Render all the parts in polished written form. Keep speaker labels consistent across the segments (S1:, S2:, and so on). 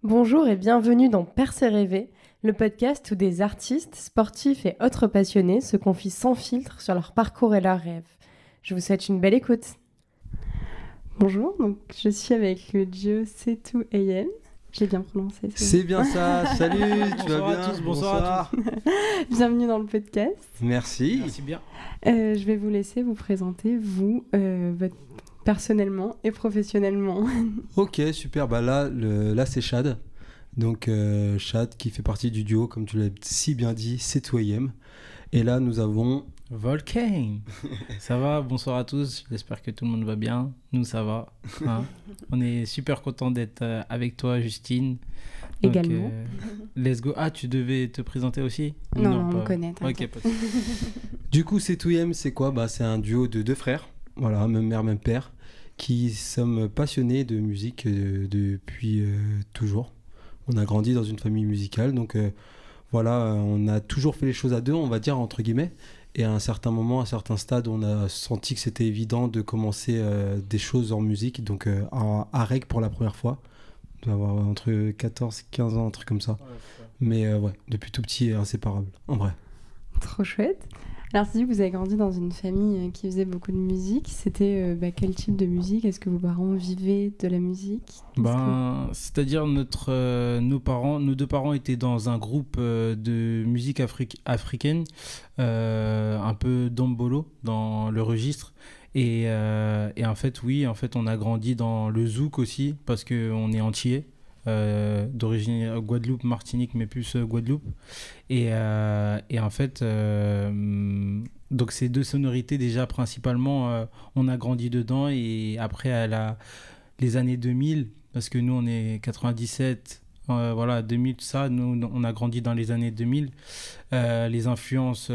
S1: Bonjour et bienvenue dans Percer rêver, le podcast où des artistes, sportifs et autres passionnés se confient sans filtre sur leur parcours et leurs rêves. Je vous souhaite une belle écoute. Bonjour, donc je suis avec le duo C2AM. J'ai bien prononcé.
S2: C'est bien ça, salut, tu vas bien?
S3: À tous, bonsoir à tous.
S1: Bienvenue dans le podcast.
S2: Merci.
S3: Merci bien.
S1: Je vais vous laisser vous présenter, personnellement et professionnellement.
S2: Ok, super, bah là c'est Chad. Donc Chad qui fait partie du duo, comme tu l'as si bien dit, C2AM. Et là nous avons...
S3: Volcane. Ça va, bonsoir à tous, j'espère que tout le monde va bien. Nous ça va. Hein. On est super content d'être avec toi Justine. Donc,
S1: Également.
S3: Let's go. Ah, tu devais te présenter aussi?
S1: Non, on
S3: pas...
S1: me connaît.
S3: Ok, pas de souci.
S2: Du coup C2AM c'est quoi? Bah c'est un duo de deux frères, voilà, même mère, même père, qui sommes passionnés de musique depuis toujours. On a grandi dans une famille musicale, donc voilà, on a toujours fait les choses à deux, on va dire, entre guillemets. Et à un certain moment, à un certain stade, on a senti que c'était évident de commencer des choses en musique, donc à REC pour la première fois. On doit avoir entre 14 et 15 ans, un truc comme ça. Mais ouais, depuis tout petit, inséparable, en vrai.
S1: Trop chouette. Alors, si vous avez grandi dans une famille qui faisait beaucoup de musique, c'était quel type de musique? Est-ce que vos parents vivaient de la musique?
S3: C'est-à-dire nos deux parents étaient dans un groupe de musique africaine, un peu dombolo dans le registre. Et en fait, oui, on a grandi dans le zouk aussi, parce qu'on est antillais. D'origine Guadeloupe, Martinique, mais plus Guadeloupe. Et en fait, donc ces deux sonorités déjà principalement, on a grandi dedans. Et après, les années 2000, parce que nous on est 97, voilà, 2000, tout ça, nous on a grandi dans les années 2000. Les influences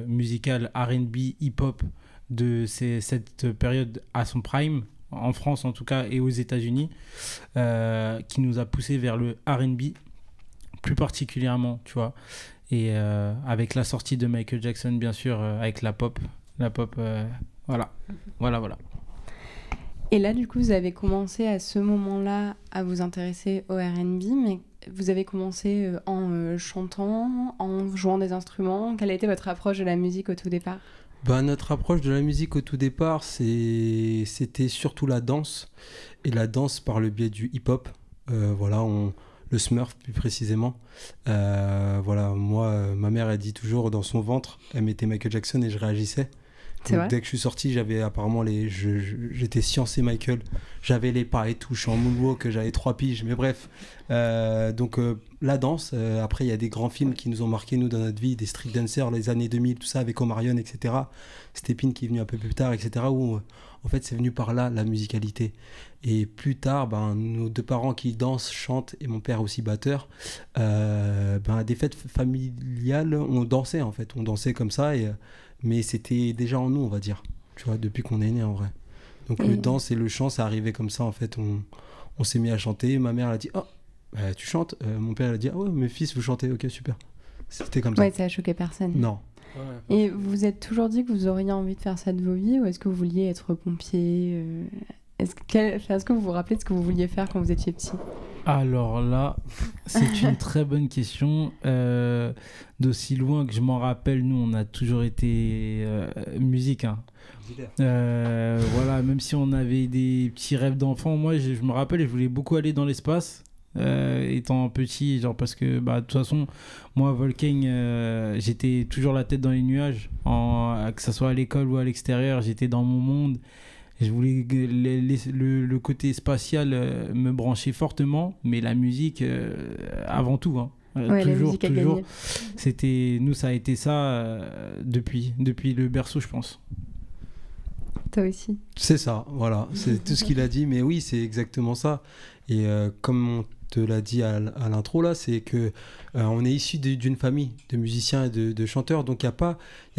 S3: musicales R&B, hip-hop de cette période à son prime, en France en tout cas et aux États-Unis, qui nous a poussé vers le R&B plus particulièrement, tu vois, et avec la sortie de Michael Jackson bien sûr, avec la pop, voilà.
S1: Et là, du coup, vous avez commencé à ce moment-là à vous intéresser au R&B, mais vous avez commencé en chantant, en jouant des instruments. Quelle a été votre approche de la musique au tout départ?
S2: Bah, notre approche de la musique au tout départ, c'était surtout la danse, et la danse par le biais du hip-hop. Voilà, le Smurf plus précisément. Voilà, moi, ma mère, elle dit toujours dans son ventre, elle mettait Michael Jackson et je réagissais. Donc, dès que je suis sorti, j'avais apparemment j'étais sciencé Michael. J'avais les pas et tout, je suis en moonwalk, j'avais 3 piges, mais bref. Donc la danse, après il y a des grands films qui nous ont marqué nous dans notre vie, des Street Dancers, les années 2000, tout ça avec Omarion, etc. Stepin qui est venu un peu plus tard, etc. Où en fait c'est venu par là, la musicalité. Et plus tard, nos deux parents qui dansent, chantent, et mon père aussi batteur, à des fêtes familiales, on dansait en fait, on dansait comme ça, mais c'était déjà en nous, on va dire, tu vois, depuis qu'on est né en vrai. Donc le danse et le chant, ça arrivait comme ça en fait, on s'est mis à chanter, ma mère elle a dit « Oh, tu chantes ?» Mon père elle a dit « Ah ouais, mes fils, vous chantez, ok, super. » C'était comme ça.
S1: Ouais, ça a choqué personne.
S2: Non.
S1: Ouais, et vous vous êtes toujours dit que vous auriez envie de faire ça de vos vies, ou est-ce que vous vouliez être pompier? Est-ce que vous vous rappelez de ce que vous vouliez faire quand vous étiez petit?
S3: Alors là, c'est une très bonne question. D'aussi loin que je m'en rappelle, nous, on a toujours été musique. Hein. Voilà, même si on avait des petits rêves d'enfant, moi, je me rappelle, je voulais beaucoup aller dans l'espace. Étant petit, genre parce que de toute façon moi Volcane, j'étais toujours la tête dans les nuages, que ce soit à l'école ou à l'extérieur, j'étais dans mon monde. Je voulais le côté spatial me brancher fortement, mais la musique avant tout, hein.
S1: Ouais,
S3: toujours,
S1: la musique a gagné.
S3: Nous ça a été ça depuis le berceau, je pense.
S1: Toi aussi.
S2: C'est ça, voilà, c'est tout ce qu'il a dit, mais oui, c'est exactement ça. Et comme on te l'a dit à l'intro là, c'est que on est issu d'une famille de musiciens et de chanteurs, donc il y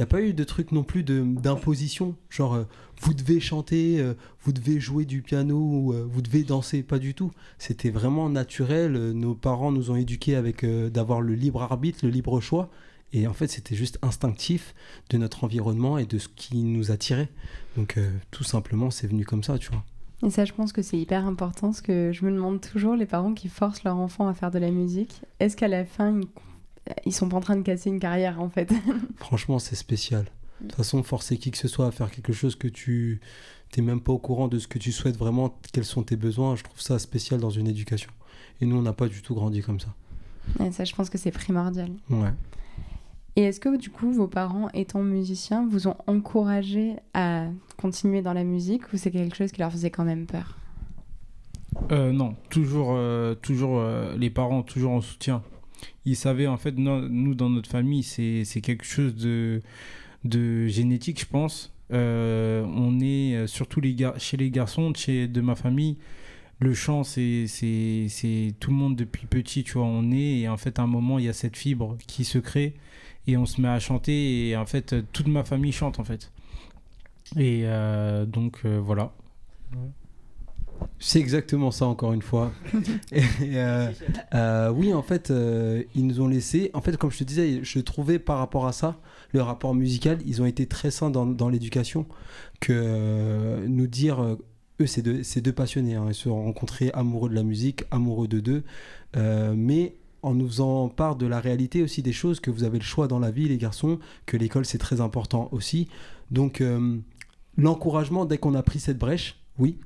S2: a pas eu de truc non plus d'imposition, genre vous devez chanter, vous devez jouer du piano, ou vous devez danser, pas du tout. C'était vraiment naturel. Nos parents nous ont éduqués avec d'avoir le libre arbitre, le libre choix. Et en fait, c'était juste instinctif de notre environnement et de ce qui nous attirait. Donc, tout simplement, c'est venu comme ça, tu vois.
S1: Et ça, je pense que c'est hyper important, parce que je me demande toujours, les parents qui forcent leur enfant à faire de la musique, est-ce qu'à la fin, ils sont pas en train de casser une carrière, en fait?
S2: Franchement, c'est spécial. De toute façon, forcer qui que ce soit à faire quelque chose que tu t'es même pas au courant de ce que tu souhaites vraiment, quels sont tes besoins, je trouve ça spécial dans une éducation. Et nous, on n'a pas du tout grandi comme ça.
S1: Et ça, je pense que c'est primordial.
S2: Ouais.
S1: Et est-ce que, du coup, vos parents, étant musiciens, vous ont encouragé à continuer dans la musique, ou c'est quelque chose qui leur faisait quand même peur?
S3: Non, toujours les parents, toujours en soutien. Ils savaient, en fait, nous, dans notre famille, c'est quelque chose de génétique, je pense. On est, surtout chez les garçons de ma famille, le chant, c'est tout le monde depuis petit, tu vois, on est, et en fait, à un moment, il y a cette fibre qui se crée, et on se met à chanter, et en fait, toute ma famille chante, en fait. Et donc, voilà.
S2: C'est exactement ça, encore une fois. Oui, en fait, ils nous ont laissé. En fait, comme je te disais, je trouvais par rapport à ça, le rapport musical, ils ont été très sains dans l'éducation, que nous dire, eux, c'est deux passionnés, hein, ils se sont rencontrés amoureux de la musique, amoureux de deux, mais en nous faisant part de la réalité aussi des choses, que vous avez le choix dans la vie, les garçons, que l'école, c'est très important aussi. Donc, l'encouragement, dès qu'on a pris cette brèche, oui,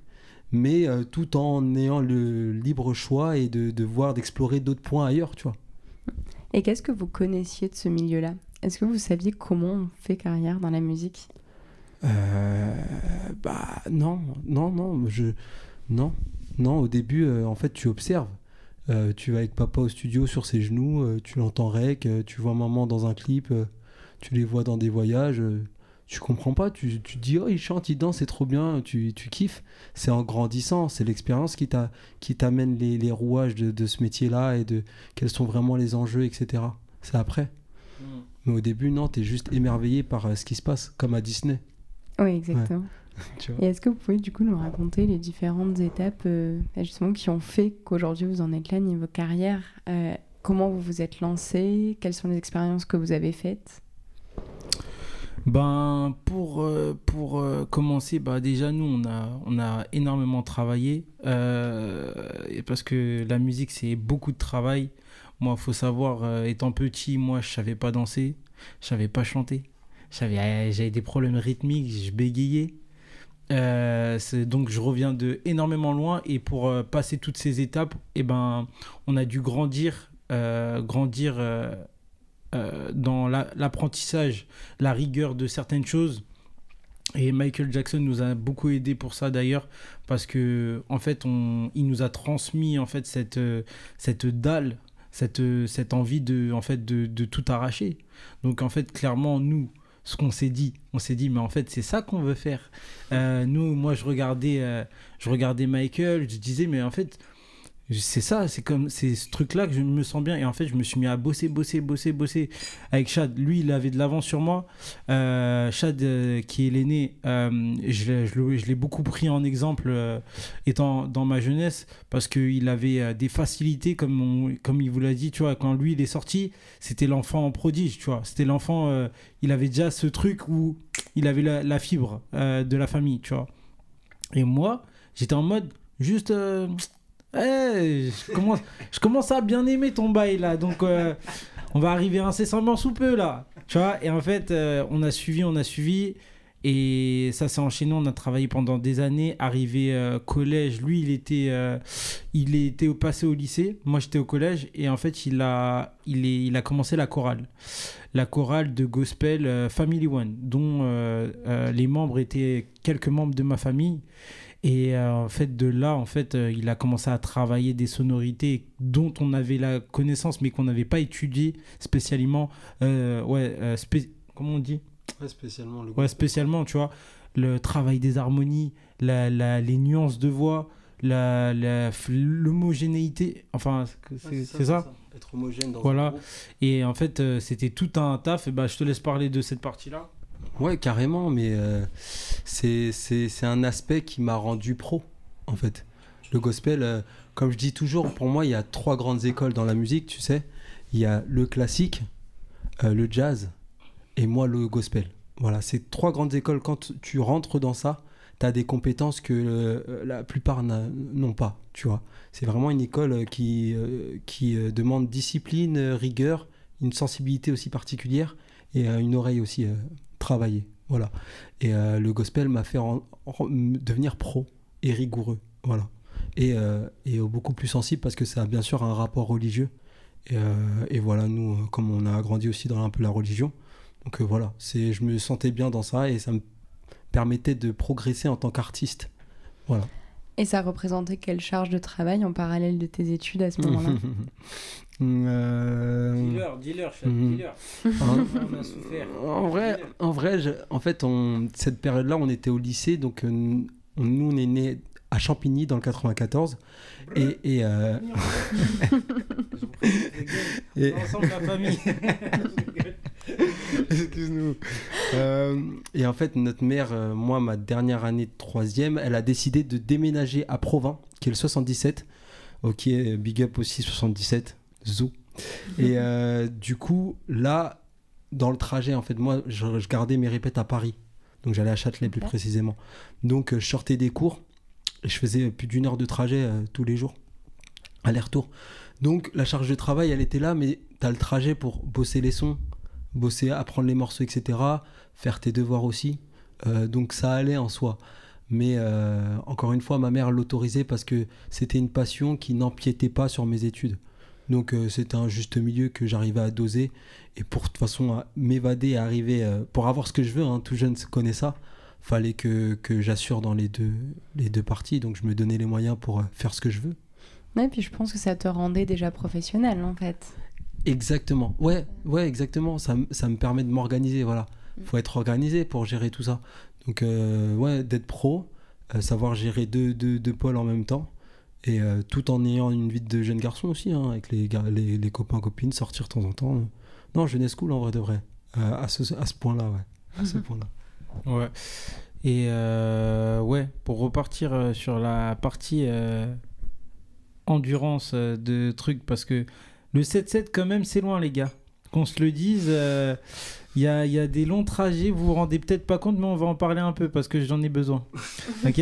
S2: mais tout en ayant le libre choix et de voir, d'explorer d'autres points ailleurs, tu vois.
S1: Et qu'est-ce que vous connaissiez de ce milieu-là? Est-ce que vous saviez comment on fait carrière dans la musique?
S2: Non, au début, en fait, tu observes. Tu vas avec papa au studio sur ses genoux, tu l'entends rec, tu vois maman dans un clip, tu les vois dans des voyages, tu comprends pas, tu te dis oh il chante, il danse, c'est trop bien, tu kiffes. C'est en grandissant, c'est l'expérience qui t'amène les rouages de ce métier-là et de quels sont vraiment les enjeux, etc. C'est après. Mais au début, non, t'es juste émerveillé par ce qui se passe, comme à Disney.
S1: Oui, exactement.
S2: Ouais. Tu vois.
S1: Et est-ce que vous pouvez du coup nous raconter les différentes étapes justement qui ont fait qu'aujourd'hui vous en êtes là niveau carrière, comment vous vous êtes lancé, quelles sont les expériences que vous avez faites?
S3: Ben, pour commencer, bah, déjà, nous, on a énormément travaillé parce que la musique, c'est beaucoup de travail. Moi, il faut savoir, étant petit, moi, je ne savais pas danser, je ne savais pas chanter. J'avais des problèmes rythmiques, je bégayais. Donc, je reviens de énormément loin. Et pour passer toutes ces étapes, eh ben, on a dû grandir dans l'apprentissage, la rigueur de certaines choses. Et Michael Jackson nous a beaucoup aidé pour ça d'ailleurs, parce que en fait il nous a transmis en fait cette dalle, cette envie de tout arracher. Donc en fait clairement nous, ce qu'on s'est dit mais en fait c'est ça qu'on veut faire. Moi je regardais Michael, je disais mais en fait c'est ça, c'est ce truc-là que je me sens bien. Et en fait, je me suis mis à bosser avec Chad. Lui, il avait de l'avance sur moi. Chad, qui est l'aîné, je l'ai beaucoup pris en exemple étant dans ma jeunesse, parce qu'il avait des facilités, comme il vous l'a dit, tu vois. Quand lui, il est sorti, c'était l'enfant prodige, tu vois. C'était l'enfant, il avait déjà ce truc où il avait la fibre de la famille, tu vois. Et moi, j'étais en mode juste... je commence à bien aimer ton bail là, donc on va arriver incessamment sous peu là, tu vois. Et en fait, on a suivi, et ça s'est enchaîné. On a travaillé pendant des années. Arrivé collège, lui il était passé au lycée, moi j'étais au collège, et en fait il a commencé la chorale de gospel Family One, dont les membres étaient quelques membres de ma famille. Et en fait, de là, il a commencé à travailler des sonorités dont on avait la connaissance, mais qu'on n'avait pas étudié spécialement. Comment on dit ?
S2: Spécialement.
S3: Spécialement, tu vois. Le travail des harmonies, les nuances de voix, l'homogénéité. Enfin, c'est ça.
S2: Être homogène dans
S3: voilà.
S2: un groupe.
S3: Et en fait, c'était tout un taf. Et je te laisse parler de cette partie-là.
S2: Ouais, carrément, mais c'est un aspect qui m'a rendu pro, en fait. Le gospel, comme je dis toujours, pour moi, il y a 3 grandes écoles dans la musique, tu sais. Il y a le classique, le jazz, et moi, le gospel. Voilà, c'est 3 grandes écoles. Quand tu rentres dans ça, as des compétences que la plupart n'ont pas, tu vois. C'est vraiment une école qui demande discipline, rigueur, une sensibilité aussi particulière et une oreille aussi travaillée. Voilà. Et le gospel m'a fait devenir pro et rigoureux. Voilà. Et beaucoup plus sensible parce que ça a bien sûr un rapport religieux. Et voilà, nous, comme on a grandi aussi dans un peu la religion, donc voilà, je me sentais bien dans ça et ça me permettait de progresser en tant qu'artiste. Voilà.
S1: Et ça représentait quelle charge de travail en parallèle de tes études à ce moment-là?
S3: Dis-leur, chef, dis-leur. On a souffert.
S2: En fait, cette période-là, on était au lycée, donc nous, on est nés à Champigny dans le 94. Et
S3: ensemble, la famille.
S2: Excuse-nous. Et en fait, notre mère, moi, ma dernière année de 3e, elle a décidé de déménager à Provins, qui est le 77. Ok, big up aussi 77, zou. Et du coup, là, dans le trajet, en fait, moi, je gardais mes répètes à Paris. Donc, j'allais à Châtelet plus précisément. Donc, je sortais des cours et je faisais plus d'1 heure de trajet tous les jours, aller-retour. Donc, la charge de travail, elle était là, mais tu as le trajet pour bosser les sons, bosser, apprendre les morceaux, etc., faire tes devoirs aussi. Donc, ça allait en soi. Mais encore une fois, ma mère l'autorisait parce que c'était une passion qui n'empiétait pas sur mes études. Donc c'était un juste milieu que j'arrivais à doser. Et pour de toute façon à m'évader, à arriver, pour avoir ce que je veux, hein, tout jeune connaît ça, fallait que j'assure dans les deux parties. Donc je me donnais les moyens pour faire ce que je veux.
S1: Ouais, puis je pense que ça te rendait déjà professionnel en fait.
S2: Exactement. Ouais, exactement. Ça me permet de m'organiser, voilà. Faut être organisé pour gérer tout ça. Donc, ouais, d'être pro, savoir gérer deux pôles en même temps, et tout en ayant une vie de jeune garçon aussi, hein, avec les copains, copines, sortir de temps en temps. Non, jeunesse cool en vrai de vrai, à ce point-là, ouais. À ce point-là.
S3: Ouais. Et ouais, pour repartir sur la partie endurance de trucs, parce que le 7-7, quand même, c'est loin, les gars. Qu'on se le dise. Il y a des longs trajets, vous vous rendez peut-être pas compte, mais on va en parler un peu parce que j'en ai besoin. Ok.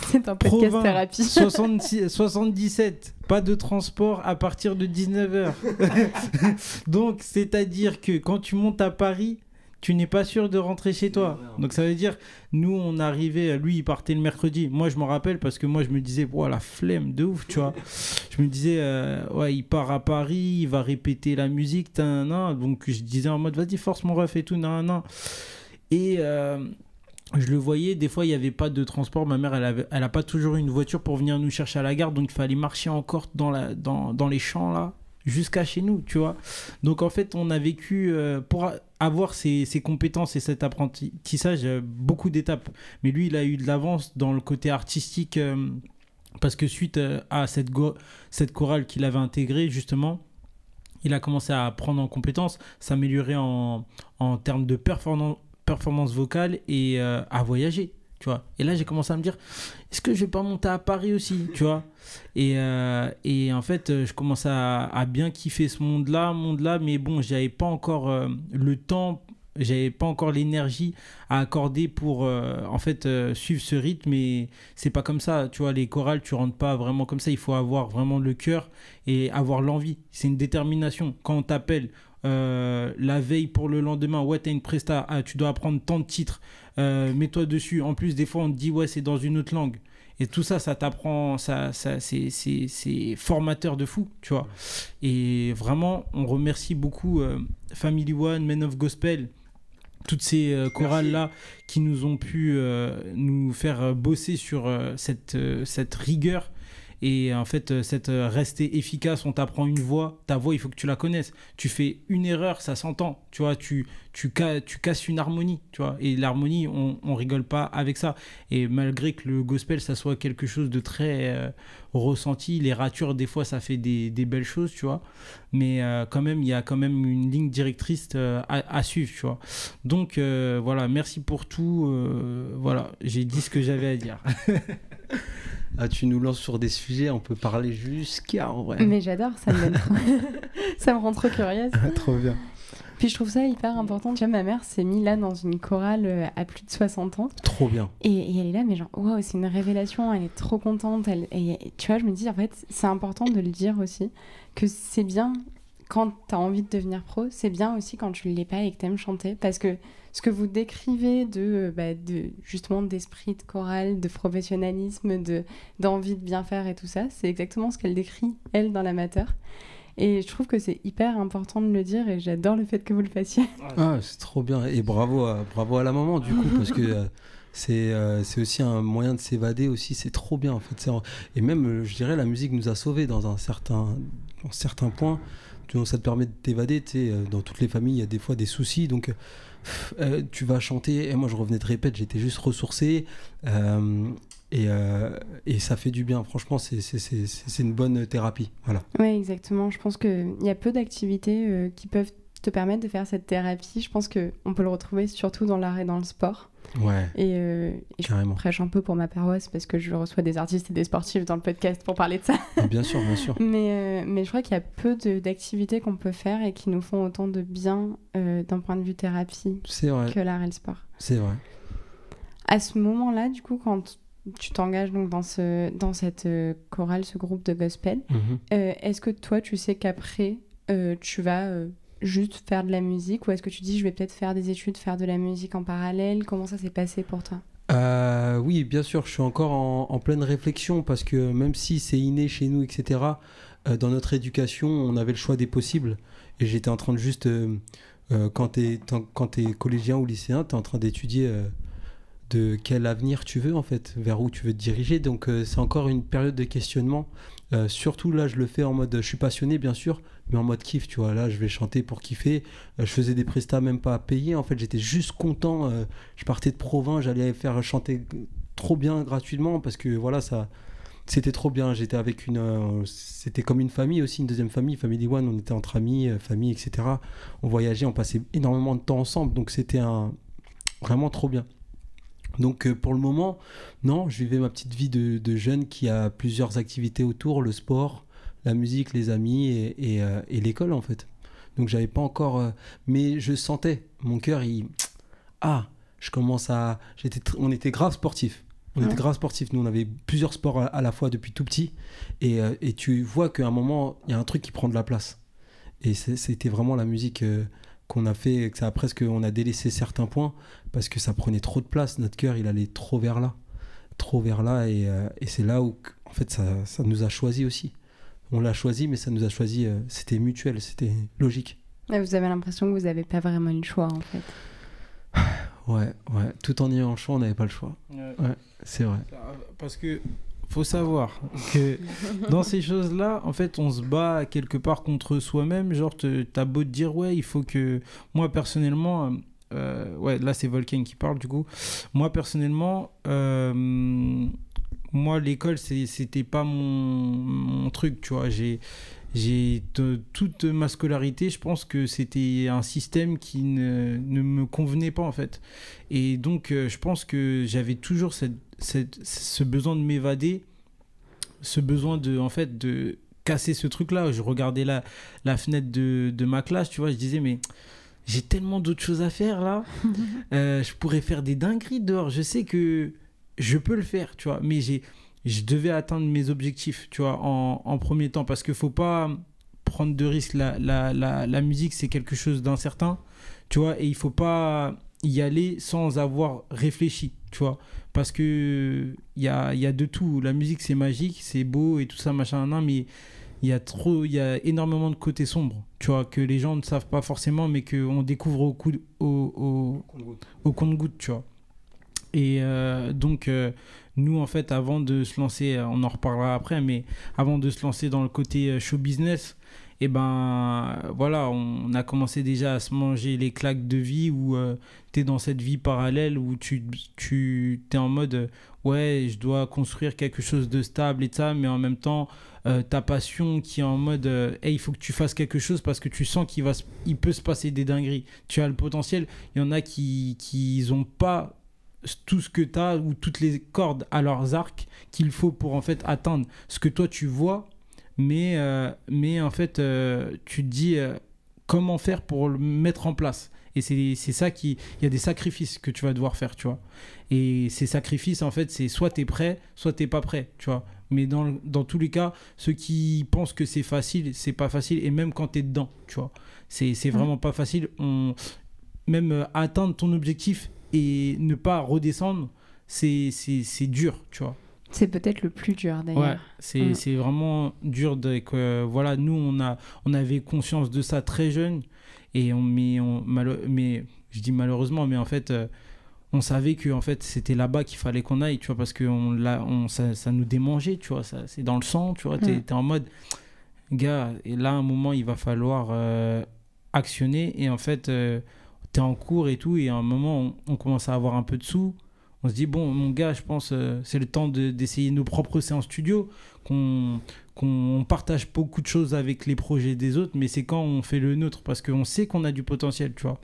S1: C'est un podcast thérapie.
S3: 77, pas de transport à partir de 19h. Donc, c'est-à-dire que quand tu montes à Paris, tu n'es pas sûr de rentrer chez toi. Donc ça veut dire, nous on arrivait, lui il partait le mercredi. Moi je me rappelle parce que moi je me disais, wow, la flemme de ouf, tu vois. Je me disais, ouais, il part à Paris, il va répéter la musique, donc je disais en mode, vas-y force mon ref et tout, Et je le voyais, des fois il n'y avait pas de transport. Ma mère elle a pas toujours une voiture pour venir nous chercher à la gare, donc il fallait marcher encore dans les champs là, jusqu'à chez nous, tu vois. Donc en fait on a vécu, pour avoir ces compétences et cet apprentissage, beaucoup d'étapes. Mais lui il a eu de l'avance dans le côté artistique, parce que suite à cette chorale qu'il avait intégrée justement, il a commencé à prendre en compétences, s'améliorer en termes de performance vocale et à voyager, tu vois. Et là j'ai commencé à me dire, est-ce que je vais pas monter à Paris aussi, tu vois. Et en fait je commence à bien kiffer ce monde-là, mais bon, j'avais pas encore le temps, j'avais pas encore l'énergie à accorder pour en fait suivre ce rythme. Et c'est pas comme ça, tu vois, les chorales tu rentres pas vraiment comme ça, il faut avoir vraiment le cœur et avoir l'envie, c'est une détermination. Quand on t'appelle la veille pour le lendemain, ouais t'as une presta, tu dois apprendre tant de titres, mets-toi dessus. En plus des fois on te dit ouais c'est dans une autre langue, et tout ça t'apprend, c'est formateur de fou, tu vois. Et vraiment on remercie beaucoup Family One, Men of Gospel, toutes ces chorales là qui nous ont pu nous faire bosser sur cette rigueur. Et en fait, rester efficace, on t'apprend une voix. Ta voix, il faut que tu la connaisses. Tu fais une erreur, ça s'entend. Tu vois, tu casses une harmonie. Tu vois, et l'harmonie, on rigole pas avec ça. Et malgré que le gospel, ça soit quelque chose de très ressenti, les ratures, des fois, ça fait des belles choses, tu vois. Mais quand même, il y a quand même une ligne directrice à suivre, tu vois. Donc, voilà, merci pour tout. Voilà, j'ai dit ce que j'avais à dire.
S2: Ah, tu nous lances sur des sujets, on peut parler jusqu'à en vrai.
S1: Mais j'adore, ça me rend trop curieuse.
S2: Trop bien.
S1: Puis je trouve ça hyper important. Tu vois, ma mère s'est mise là dans une chorale à plus de 60 ans.
S2: Trop bien.
S1: Et elle est là, mais genre, wow, c'est une révélation, elle est trop contente. Et tu vois, je me dis, en fait, c'est important de le dire aussi, que c'est bien quand tu as envie de devenir pro, c'est bien aussi quand tu ne l'es pas et que tu aimes chanter. Parce que ce que vous décrivez justement d'esprit de chorale, de professionnalisme, d'envie de bien faire et tout ça, c'est exactement ce qu'elle décrit, elle, dans l'amateur. Et je trouve que c'est hyper important de le dire et j'adore le fait que vous le fassiez.
S2: Ah, c'est trop bien. Et bravo à la maman, du coup, parce que c'est aussi un moyen de s'évader aussi. C'est trop bien, en fait. Et même, je dirais, la musique nous a sauvés dans un certain point. Ça te permet de t'évader. Dans toutes les familles, il y a des fois des soucis. Donc, tu vas chanter. Et moi, je revenais de répète, j'étais juste ressourcé. Et ça fait du bien. Franchement, c'est une bonne thérapie. Voilà.
S1: Oui, exactement. Je pense qu'il y a peu d'activités qui peuvent te permettre de faire cette thérapie. Je pense qu'on peut le retrouver surtout dans l'art et dans le sport.
S2: Ouais.
S1: Et je prêche un peu pour ma paroisse parce que je reçois des artistes et des sportifs dans le podcast pour parler de ça.
S2: Bien sûr, bien sûr.
S1: Mais je crois qu'il y a peu d'activités qu'on peut faire et qui nous font autant de bien d'un point de vue thérapie que l'art et le sport.
S2: C'est vrai.
S1: À ce moment-là, du coup, quand tu t'engages donc dans cette chorale, ce groupe de gospel, est-ce que toi, tu sais qu'après, tu vas... juste faire de la musique ou est-ce que tu dis je vais peut-être faire des études, faire de la musique en parallèle? Comment ça s'est passé pour toi?
S2: Oui, bien sûr, je suis encore en pleine réflexion parce que même si c'est inné chez nous, etc., dans notre éducation, on avait le choix des possibles et j'étais en train de juste, quand t'es collégien ou lycéen, t'es en train d'étudier de quel avenir tu veux en fait, vers où tu veux te diriger, donc c'est encore une période de questionnement. Surtout là, je le fais en mode, je suis passionné bien sûr, mais en mode kiff, tu vois. Là, je vais chanter pour kiffer. Je faisais des prestats même pas à payer. En fait, j'étais juste content. Je partais de Provins, j'allais faire chanter trop bien gratuitement parce que voilà, c'était trop bien. J'étais avec c'était comme une famille aussi, une deuxième famille, Family One. On était entre amis, famille, etc. On voyageait, on passait énormément de temps ensemble. Donc c'était vraiment trop bien. Donc pour le moment, non, je vivais ma petite vie de jeune qui a plusieurs activités autour, le sport, la musique, les amis et l'école en fait. Donc j'avais pas encore... mais je sentais, mon cœur, on était grave sportifs. On était grave sportifs. Nous, on avait plusieurs sports à la fois depuis tout petit. Et tu vois qu'à un moment, il y a un truc qui prend de la place. Et c'était vraiment la musique... qu'on a fait, on a délaissé certains points parce que ça prenait trop de place. Notre cœur, il allait trop vers là, et c'est là où, en fait, ça nous a choisi aussi. On l'a choisi, mais ça nous a choisi. C'était mutuel, c'était logique.
S1: Et vous avez l'impression que vous n'avez pas vraiment eu le choix, en fait.
S2: Ouais. Tout en ayant le choix, on n'avait pas le choix. Ouais, c'est vrai.
S3: Parce que faut savoir que dans ces choses-là, en fait, on se bat quelque part contre soi-même. Genre, t'as beau te dire, ouais, il faut que... Moi, personnellement... là, c'est Volcan qui parle, du coup. Moi, personnellement... moi, l'école, c'était pas mon truc, tu vois. Toute ma scolarité, je pense que c'était un système qui ne me convenait pas, en fait. Et donc, je pense que j'avais toujours ce besoin de m'évader, ce besoin de casser ce truc-là. Je regardais la fenêtre de ma classe, tu vois, je disais, mais j'ai tellement d'autres choses à faire, là. Je pourrais faire des dingueries dehors. Je sais que je peux le faire, tu vois, mais je devais atteindre mes objectifs, tu vois, en premier temps, parce qu'il ne faut pas prendre de risques. La musique, c'est quelque chose d'incertain, tu vois, et il ne faut pas y aller sans avoir réfléchi, tu vois, parce que il y a de tout. La musique, c'est magique, c'est beau et tout ça, machin, mais il y a énormément de côtés sombres, tu vois, que les gens ne savent pas forcément, mais qu'on découvre au compte-gouttes, tu vois. Et donc, nous, en fait, avant de se lancer, on en reparlera après, mais avant de se lancer dans le côté show business, et ben voilà, on a commencé déjà à se manger les claques de vie où tu es dans cette vie parallèle où tu es en mode ouais, je dois construire quelque chose de stable et ça, mais en même temps, ta passion qui est en mode hey, il faut que tu fasses quelque chose parce que tu sens il peut se passer des dingueries. Tu as le potentiel. Il y en a qui n'ont pas tout ce que tu as ou toutes les cordes à leurs arcs qu'il faut pour en fait atteindre ce que toi tu vois, mais en fait tu te dis comment faire pour le mettre en place. Et c'est ça il y a des sacrifices que tu vas devoir faire, tu vois. Et ces sacrifices, en fait, c'est soit t'es prêt, soit t'es pas prêt, tu vois. Mais dans tous les cas, ceux qui pensent que c'est facile, c'est pas facile. Et même quand t'es dedans, tu vois, c'est vraiment pas facile. Même atteindre ton objectif et ne pas redescendre, c'est dur, tu vois.
S1: C'est peut-être le plus dur d'ailleurs.
S3: Ouais, c'est vraiment dur. Voilà, nous, on avait conscience de ça très jeune. Et mais je dis malheureusement, mais en fait, on savait que en fait, c'était là-bas qu'il fallait qu'on aille, tu vois, parce que ça nous démangeait, tu vois, c'est dans le sang, tu vois, t'es en mode, gars, et là, à un moment, il va falloir actionner, et en fait, t'es en cours et tout, et à un moment, on commence à avoir un peu de sous. On se dit, bon, mon gars, je pense c'est le temps d'essayer nos propres séances studio, qu'on partage beaucoup de choses avec les projets des autres, mais c'est quand on fait le nôtre, parce qu'on sait qu'on a du potentiel, tu vois.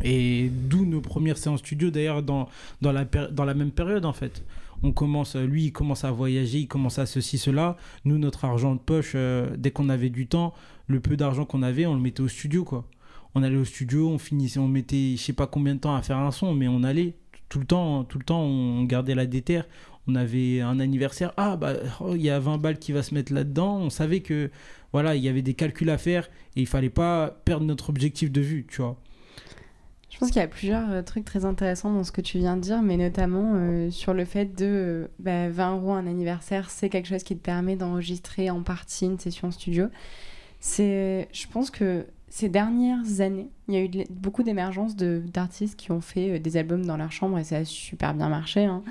S3: Et d'où nos premières séances studio, d'ailleurs, dans la même période, en fait. Lui, il commence à voyager, il commence à ceci, cela. Nous, notre argent de poche, dès qu'on avait du temps, le peu d'argent qu'on avait, on le mettait au studio, quoi. On allait au studio, on finissait, on mettait, je sais pas combien de temps à faire un son, mais on allait. Tout le temps, on gardait la déterre. On avait un anniversaire. Il y a 20 balles qui va se mettre là-dedans. On savait que, voilà, il y avait des calculs à faire et il fallait pas perdre notre objectif de vue, tu vois.
S1: Je pense qu'il y a plusieurs trucs très intéressants dans ce que tu viens de dire, mais notamment sur le fait de 20 € un anniversaire, c'est quelque chose qui te permet d'enregistrer en partie une session studio. Je pense que ces dernières années, il y a eu beaucoup d'émergence d'artistes qui ont fait des albums dans leur chambre et ça a super bien marché. Hein.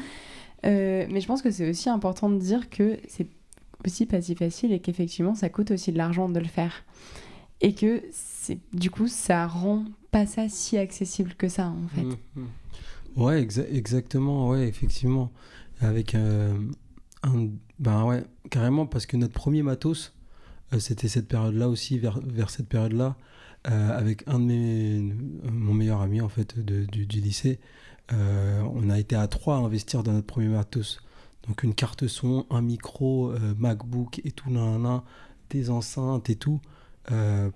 S1: Mais je pense que c'est aussi important de dire que c'est aussi pas si facile et qu'effectivement, ça coûte aussi de l'argent de le faire. Et que du coup, ça rend pas ça si accessible que ça, en fait.
S2: Ouais, exactement, ouais, effectivement. Avec ouais, carrément, parce que notre premier matos, c'était cette période-là aussi, vers cette période-là, avec mon meilleur ami en fait du lycée. On a été à 3 à investir dans notre premier matos. Donc une carte son, un micro, MacBook et tout, des enceintes et tout,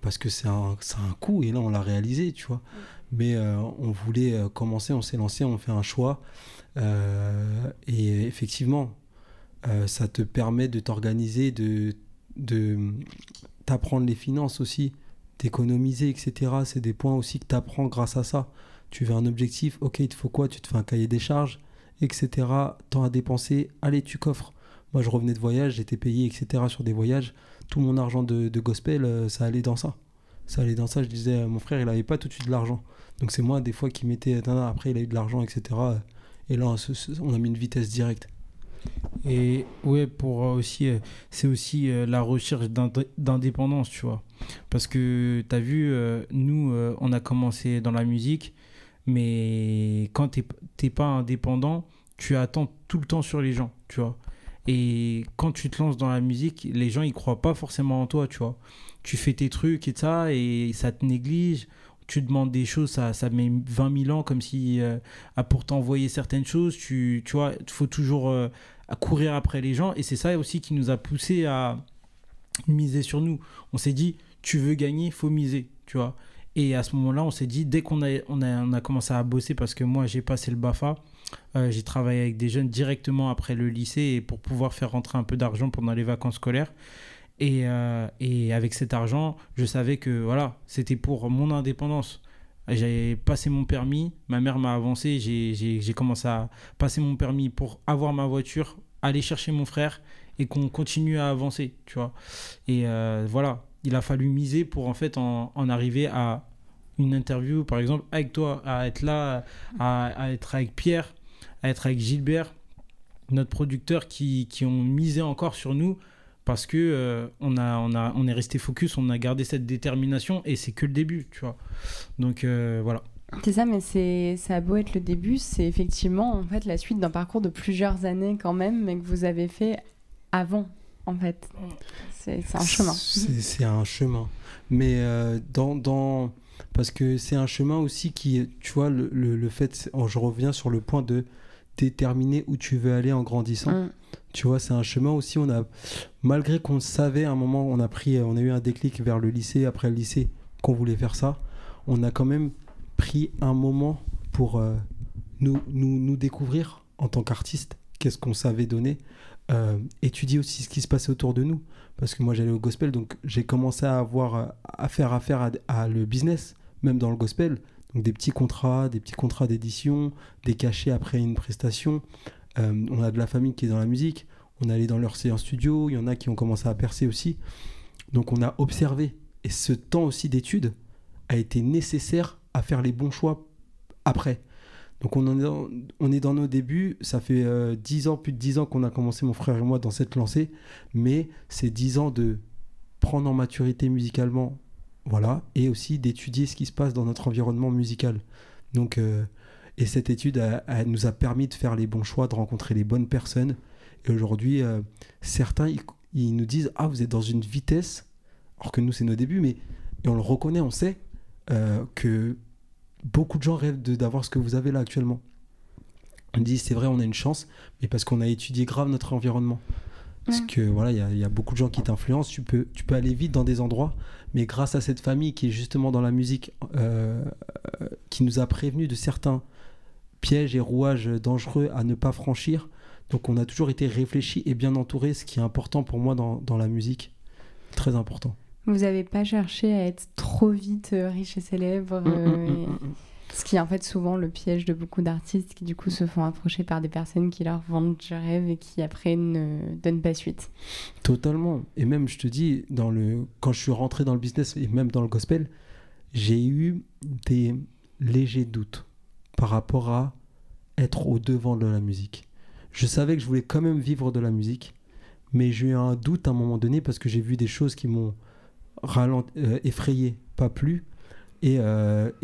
S2: parce que c'est un coût et là on l'a réalisé, tu vois. Mais on voulait commencer, on s'est lancé, on fait un choix et effectivement ça te permet de t'organiser, de t'apprendre les finances aussi, d'économiser, etc. C'est des points aussi que tu apprends grâce à ça. Tu veux un objectif, ok, il te faut quoi? Tu te fais un cahier des charges, etc. Temps à dépenser, allez, tu coffres. Moi, je revenais de voyage, j'étais payé, etc. sur des voyages. Tout mon argent de gospel, ça allait dans ça. Ça allait dans ça. Je disais, mon frère, il n'avait pas tout de suite de l'argent. Donc, c'est moi, des fois, qui mettais, après, il a eu de l'argent, etc. Et là, on a mis une vitesse directe.
S3: Et ouais, pour aussi, c'est aussi la recherche d'indépendance, tu vois. Parce que tu as vu, nous, on a commencé dans la musique, mais quand t'es pas indépendant, tu attends tout le temps sur les gens, tu vois. Et quand tu te lances dans la musique, les gens, ils croient pas forcément en toi, tu vois. Tu fais tes trucs et ça, et ça te néglige. Tu demandes des choses, ça met 20 000 ans, comme si, pour t'envoyer certaines choses, tu vois, il faut toujours à courir après les gens. Et c'est ça aussi qui nous a poussé à miser sur nous. On s'est dit, tu veux gagner, il faut miser, tu vois. Et à ce moment-là, on s'est dit, dès qu'on a commencé à bosser, parce que moi, j'ai passé le BAFA, j'ai travaillé avec des jeunes directement après le lycée et pour pouvoir faire rentrer un peu d'argent pendant les vacances scolaires. Et avec cet argent, je savais que voilà, c'était pour mon indépendance. J'avais passé mon permis, ma mère m'a avancé, j'ai commencé à passer mon permis pour avoir ma voiture, aller chercher mon frère et qu'on continue à avancer, tu vois. Et voilà, il a fallu miser pour en fait en arriver à une interview, par exemple, avec toi, à être là, à être avec Pierre, à être avec Gilbert, notre producteur qui ont misé encore sur nous. Parce que on est resté focus, on a gardé cette détermination et c'est que le début, tu vois. Donc voilà.
S1: C'est ça, mais ça a beau être le début, c'est effectivement en fait la suite d'un parcours de plusieurs années quand même, mais que vous avez fait avant, en fait. C'est un chemin.
S2: C'est un chemin. Mais parce que c'est un chemin aussi qui, tu vois, le fait, je reviens sur le point de déterminer où tu veux aller en grandissant. Tu vois, c'est un chemin aussi. Malgré qu'on savait à un moment, on a eu un déclic vers le lycée. Après le lycée, qu'on voulait faire ça, on a quand même pris un moment pour nous découvrir en tant qu'artiste, qu'est-ce qu'on savait donner, étudier aussi ce qui se passait autour de nous. Parce que moi, j'allais au gospel, donc j'ai commencé à avoir affaire à le business, même dans le gospel. Donc des petits contrats d'édition, des cachets après une prestation. On a de la famille qui est dans la musique, on est allé dans leur séance studio, il y en a qui ont commencé à percer aussi. Donc on a observé. Et ce temps aussi d'étude a été nécessaire à faire les bons choix après. Donc on est dans nos débuts, ça fait 10 ans, plus de 10 ans qu'on a commencé, mon frère et moi, dans cette lancée, mais c'est 10 ans de prendre en maturité musicalement, voilà, et aussi d'étudier ce qui se passe dans notre environnement musical. Donc, et cette étude elle nous a permis de faire les bons choix, de rencontrer les bonnes personnes, et aujourd'hui, certains, ils nous disent « Ah, vous êtes dans une vitesse », alors que nous, c'est nos débuts, mais et on le reconnaît, on sait que beaucoup de gens rêvent d'avoir ce que vous avez là actuellement. On dit c'est vrai, on a une chance, mais parce qu'on a étudié grave notre environnement. Parce que voilà, il y a beaucoup de gens qui t'influencent. Tu peux aller vite dans des endroits, mais grâce à cette famille qui est justement dans la musique, qui nous a prévenus de certains pièges et rouages dangereux à ne pas franchir. Donc on a toujours été réfléchi et bien entouré, ce qui est important pour moi dans la musique. Très important.
S1: Vous n'avez pas cherché à être trop vite riche et célèbre, ce qui est en fait souvent le piège de beaucoup d'artistes qui du coup se font approcher par des personnes qui leur vendent du rêve et qui après ne donnent pas suite.
S2: Totalement. Et même, je te dis, quand je suis rentré dans le business et même dans le gospel, j'ai eu des légers doutes par rapport à être au devant de la musique. Je savais que je voulais quand même vivre de la musique, mais j'ai eu un doute à un moment donné parce que j'ai vu des choses qui m'ont effrayé, pas plus. Et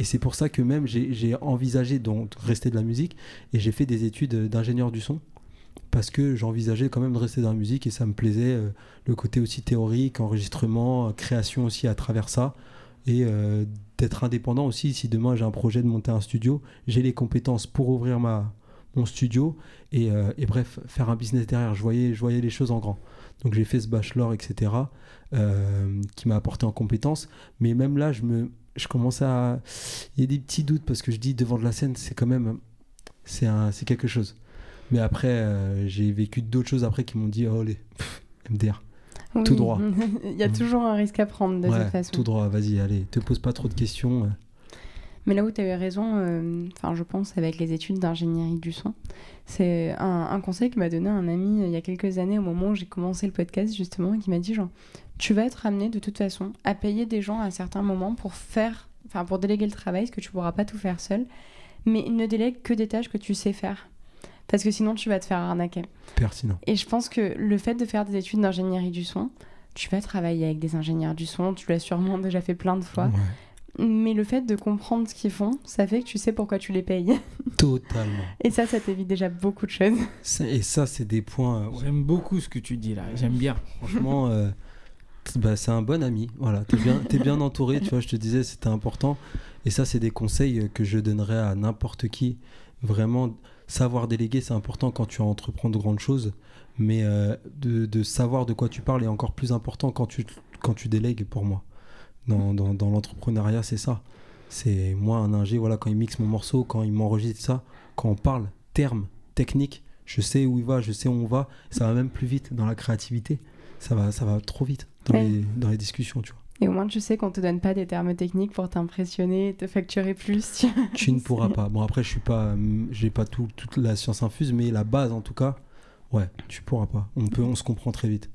S2: c'est pour ça que même j'ai envisagé de rester de la musique et j'ai fait des études d'ingénieur du son parce que j'envisageais quand même de rester dans la musique et ça me plaisait, le côté aussi théorique, enregistrement, création aussi à travers ça et d'être indépendant aussi. Si demain j'ai un projet de monter un studio, j'ai les compétences pour ouvrir mon studio et bref, faire un business derrière. Je voyais les choses en grand. Donc j'ai fait ce bachelor, etc., qui m'a apporté en compétences. Mais même là, je commence à... Il y a des petits doutes parce que je dis devant de la scène, c'est quand même... C'est quelque chose. Mais après, j'ai vécu d'autres choses après qui m'ont dit, oh, MDR, oui. Tout droit.
S1: Il y a toujours un risque à prendre de toute façon.
S2: Tout droit, vas-y, allez, te pose pas trop de questions.
S1: Mais là où tu as eu raison, je pense avec les études d'ingénierie du son, c'est un conseil que m'a donné un ami il y a quelques années au moment où j'ai commencé le podcast justement et qui m'a dit genre tu vas être amené de toute façon à payer des gens à certains moments pour déléguer le travail parce que tu pourras pas tout faire seul, mais ne délègue que des tâches que tu sais faire parce que sinon tu vas te faire arnaquer.
S2: Pertinent.
S1: Et je pense que le fait de faire des études d'ingénierie du son, tu vas travailler avec des ingénieurs du son, tu l'as sûrement déjà fait plein de fois. Ouais. Mais le fait de comprendre ce qu'ils font, ça fait que tu sais pourquoi tu les payes.
S2: Totalement.
S1: Et ça t'évite déjà beaucoup de choses.
S2: Et ça, c'est des points...
S3: J'aime beaucoup ce que tu dis là, j'aime bien.
S2: Franchement, c'est un bon ami. Voilà, t'es bien entouré, tu vois, je te disais, c'était important. Et ça, c'est des conseils que je donnerais à n'importe qui. Vraiment, savoir déléguer, c'est important quand tu entreprends de grandes choses. Mais de savoir de quoi tu parles est encore plus important quand tu délègues, pour moi. Dans l'entrepreneuriat, c'est ça. C'est moi, un ingé, voilà, quand il mixe mon morceau, quand il m'enregistre ça, quand on parle termes, techniques, je sais où il va, je sais où on va. Ça va même plus vite dans la créativité. Ça va trop vite dans les discussions, tu vois.
S1: Et au moins, tu sais qu'on te donne pas des termes techniques pour t'impressionner et te facturer plus.
S2: Tu ne pourras pas. Bon, après, j'ai pas toute la science infuse, mais la base, en tout cas, ouais, tu pourras pas. On se comprend très vite.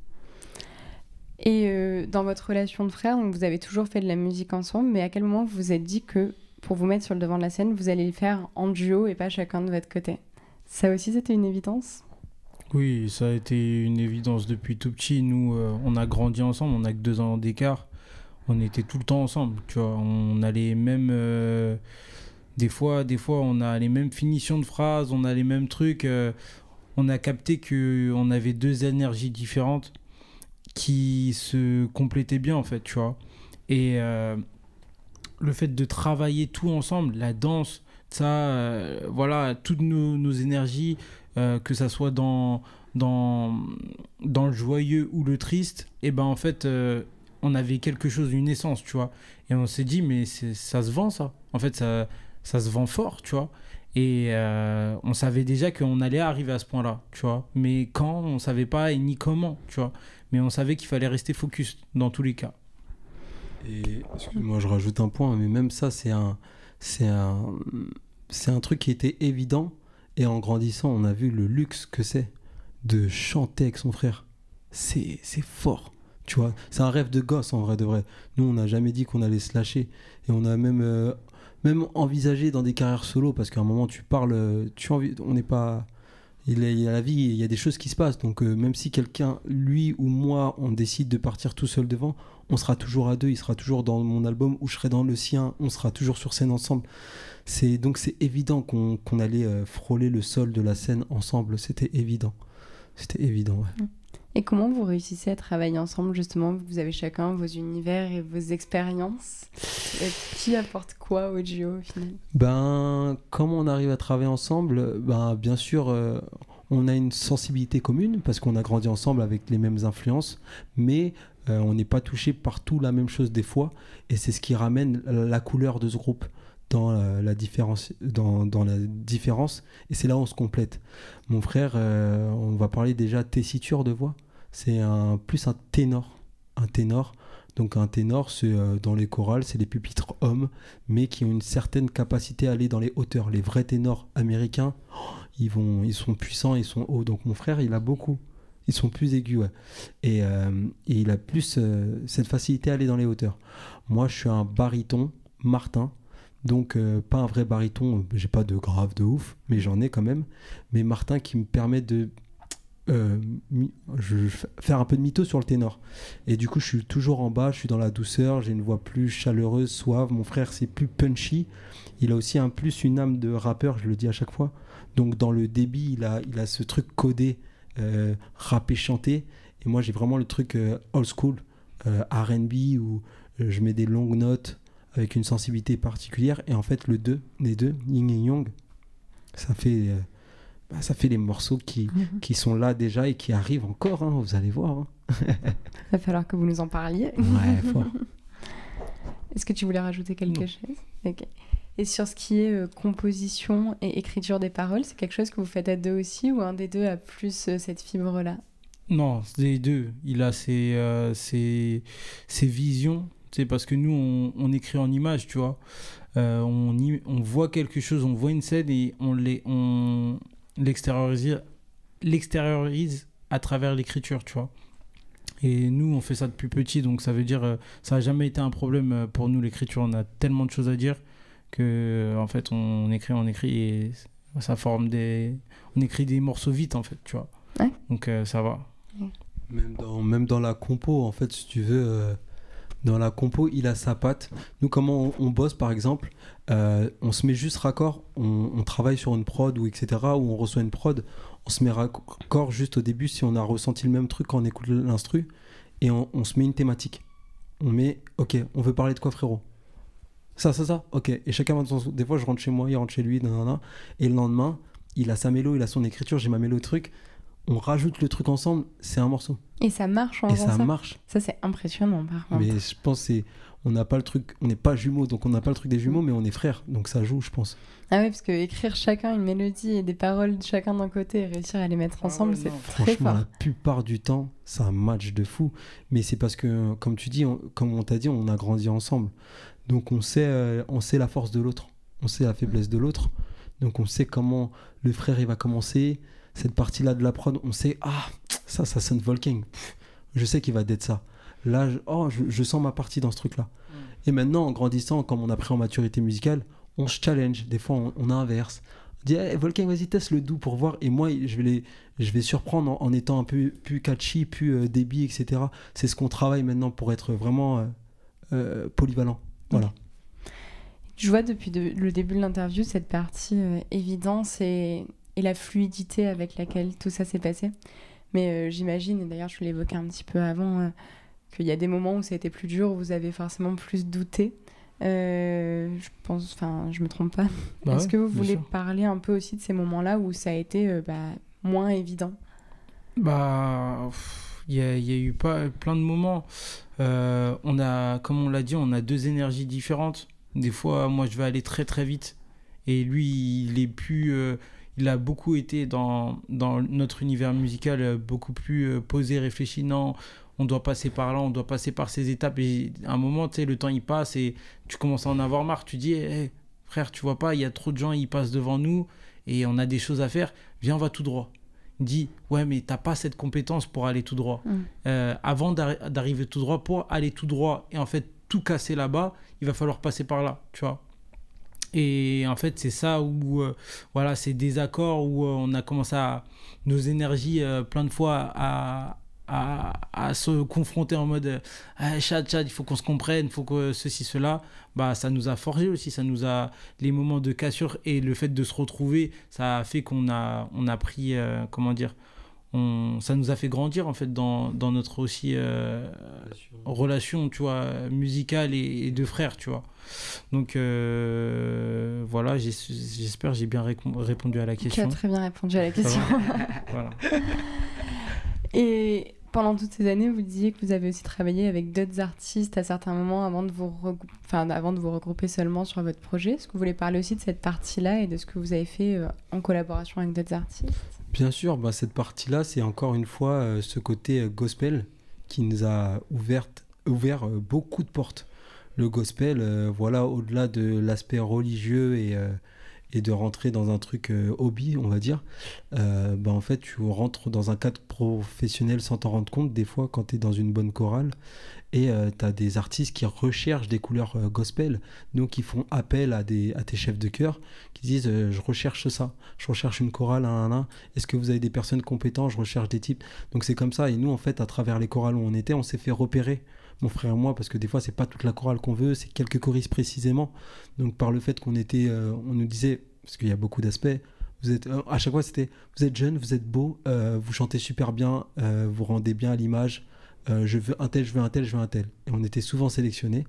S1: Et dans votre relation de frère, donc vous avez toujours fait de la musique ensemble, mais à quel moment vous vous êtes dit que pour vous mettre sur le devant de la scène, vous allez le faire en duo et pas chacun de votre côté? Ça aussi, c'était une évidence?
S3: Oui, ça a été une évidence depuis tout petit. Nous, on a grandi ensemble, on n'a que 2 ans d'écart. On était tout le temps ensemble, tu vois. On a les mêmes... Des fois, on a les mêmes finitions de phrases, on a les mêmes trucs. On a capté qu'on avait 2 énergies différentes qui se complétaient bien, en fait, tu vois. Et le fait de travailler tout ensemble, la danse, ça, voilà, toutes nos énergies, que ça soit dans le joyeux ou le triste, et ben en fait, on avait quelque chose, une essence, tu vois. Et on s'est dit, mais ça se vend, ça. En fait, ça se vend fort, tu vois. Et on savait déjà qu'on allait arriver à ce point-là, tu vois. Mais quand, on savait pas, et ni comment, tu vois. Mais on savait qu'il fallait rester focus dans tous les cas.
S2: Et excuse-moi, je rajoute un point, mais même ça, c'est un truc qui était évident. Et en grandissant, on a vu le luxe que c'est de chanter avec son frère. C'est fort, tu vois. C'est un rêve de gosse, en vrai de vrai. Nous, on n'a jamais dit qu'on allait se lâcher. Et on a même envisagé dans des carrières solo, parce qu'à un moment, tu parles, on n'est pas... Il y a la vie, il y a des choses qui se passent. Donc, même si quelqu'un, lui ou moi, on décide de partir tout seul devant, on sera toujours à deux. Il sera toujours dans mon album ou je serai dans le sien. On sera toujours sur scène ensemble. Donc, c'est évident qu'on allait frôler le sol de la scène ensemble. C'était évident. Ouais.
S1: Et comment vous réussissez à travailler ensemble, justement? Vous avez chacun vos univers et vos expériences. Et qui apporte quoi au duo, au final?
S2: Comment on arrive à travailler ensemble? Bien sûr, on a une sensibilité commune parce qu'on a grandi ensemble avec les mêmes influences, mais on n'est pas touché par tout la même chose des fois, et c'est ce qui ramène la couleur de ce groupe dans la différence, et c'est là où on se complète. Mon frère, on va parler déjà tessiture de voix, c'est plus un ténor. Donc un ténor, c'est dans les chorales, c'est les pupitres hommes, mais qui ont une certaine capacité à aller dans les hauteurs. Les vrais ténors américains, ils sont puissants, ils sont hauts. Donc mon frère, il a beaucoup. Ils sont plus aigus, ouais. Et il a plus cette facilité à aller dans les hauteurs. Moi, je suis un baryton, Martin. Donc pas un vrai baryton, j'ai pas de grave de ouf, mais j'en ai quand même. Mais Martin qui me permet de faire un peu de mytho sur le ténor. Et du coup, je suis toujours en bas, je suis dans la douceur, j'ai une voix plus chaleureuse, suave. Mon frère, c'est plus punchy. Il a aussi une âme de rappeur, je le dis à chaque fois. Donc dans le débit, il a ce truc codé, rappé, chanté. Et moi, j'ai vraiment le truc old school, R&B, où je mets des longues notes avec une sensibilité particulière. Et en fait, les deux, yin et yang, ça fait les morceaux qui sont là déjà et qui arrivent encore, hein, vous allez voir.
S1: Il va falloir que vous nous en parliez.
S2: Ouais, fort.
S1: Est-ce que tu voulais rajouter quelque chose? Okay. Et sur ce qui est composition et écriture des paroles, c'est quelque chose que vous faites à deux aussi, ou un des deux a plus cette fibre-là?
S3: Non, c'est les deux. Il a ses visions. C'est parce que nous, on écrit en images, tu vois. On voit quelque chose, on voit une scène et on l'extériorise à travers l'écriture, tu vois. Et nous, on fait ça depuis petit, donc ça veut dire ça n'a jamais été un problème pour nous, l'écriture. On a tellement de choses à dire que, en fait, on écrit et ça forme on écrit des morceaux vite, en fait, tu vois.
S1: Ouais.
S3: Donc ça va.
S2: Même dans la compo, en fait, si tu veux, dans la compo, il a sa patte. Nous, comment on bosse, par exemple, on se met juste raccord, on travaille sur une prod, ou etc., ou on reçoit une prod, on se met raccord juste au début si on a ressenti le même truc quand on écoute l'instru, et on se met une thématique. On met, ok, on veut parler de quoi, frérot? Ça, ok. Et chacun va dans son... Des fois, je rentre chez moi, il rentre chez lui, nanana, et le lendemain, il a sa mélo, il a son écriture, j'ai ma mélo truc, on rajoute le truc ensemble, c'est un morceau.
S1: Et ça marche en
S2: faisant
S1: ça.
S2: Et ça marche.
S1: Ça, c'est impressionnant, par contre.
S2: Mais je pense on n'a pas le truc, on n'est pas jumeaux, donc on n'a pas le truc des jumeaux, mais on est frères, donc ça joue, je pense.
S1: Ah oui, parce que écrire chacun une mélodie et des paroles de chacun d'un côté et réussir à les mettre ensemble, c'est très fort.
S2: Franchement, la plupart du temps, c'est un match de fou. Mais c'est parce que, comme tu dis, comme on t'a dit, on a grandi ensemble. Donc on sait la force de l'autre, on sait la faiblesse de l'autre. Donc on sait comment le frère il va commencer. Cette partie-là de la prod, on sait, ça sonne Volking. Je sais qu'il va d'être ça. Là, je sens ma partie dans ce truc-là. Et maintenant, en grandissant, comme on a pris en maturité musicale, on se challenge. Des fois, on inverse. On dit, hey, Volking, vas-y, teste le doux pour voir. Et moi, je vais surprendre en étant un peu plus catchy, plus débit, etc. C'est ce qu'on travaille maintenant pour être vraiment polyvalent. Voilà.
S1: Je vois depuis le début de l'interview cette partie évidence et la fluidité avec laquelle tout ça s'est passé. Mais j'imagine, et d'ailleurs je l'évoquais un petit peu avant, qu'il y a des moments où ça a été plus dur, où vous avez forcément plus douté. Je pense, enfin, je me trompe pas. Est-ce que vous voulez parler un peu aussi de ces moments-là où ça a été moins évident?
S3: Il Il y a eu plein de moments. Comme on l'a dit, on a deux énergies différentes. Des fois, moi, je vais aller très très vite. Et lui, il a beaucoup été dans notre univers musical, beaucoup plus posé, réfléchi. Non, on doit passer par là, on doit passer par ces étapes. Et à un moment, tu sais, le temps, il passe et tu commences à en avoir marre. Tu dis, hey, frère, tu vois pas, il y a trop de gens, ils passent devant nous et on a des choses à faire. Viens, on va tout droit. Il dit, ouais, mais t'as pas cette compétence pour aller tout droit. Avant d'arriver tout droit, pour aller tout droit et en fait tout casser là-bas, il va falloir passer par là, tu vois. Et en fait, c'est ça où, voilà, ces désaccords où on a commencé nos énergies plein de fois à se confronter en mode Chad, il faut qu'on se comprenne, il faut que ceci, cela. Bah, ça nous a forgé aussi, les moments de cassure et le fait de se retrouver, ça a fait qu'on a pris, comment dire, ça nous a fait grandir en fait dans notre aussi relation, tu vois, musicale et de frères, tu vois. Donc voilà, j'espère que j'ai bien répondu à la question.
S1: Tu as très bien répondu à la question.
S3: Voilà.
S1: Et pendant toutes ces années, vous disiez que vous avez aussi travaillé avec d'autres artistes à certains moments avant de vous regrouper seulement sur votre projet. Est-ce que vous voulez parler aussi de cette partie-là et de ce que vous avez fait en collaboration avec d'autres artistes ?
S2: Bien sûr, cette partie-là, c'est encore une fois ce côté gospel qui nous a ouvert beaucoup de portes. Le gospel, voilà, au-delà de l'aspect religieux et de rentrer dans un truc hobby, on va dire, en fait, tu rentres dans un cadre professionnel sans t'en rendre compte, des fois, quand tu es dans une bonne chorale. Et tu as des artistes qui recherchent des couleurs gospel, donc ils font appel à tes chefs de chœur qui disent je recherche ça, je recherche une chorale, est-ce que vous avez des personnes compétentes, je recherche des types. Donc c'est comme ça, et nous en fait à travers les chorales où on s'est fait repérer, mon frère et moi, parce que des fois c'est pas toute la chorale qu'on veut, c'est quelques choristes précisément. Donc par le fait qu'on était, on nous disait, parce qu'il y a beaucoup d'aspects, à chaque fois c'était vous êtes jeune, vous êtes beau, vous chantez super bien, vous rendez bien à l'image, je veux un tel, je veux un tel, je veux un tel. Et on était souvent sélectionnés.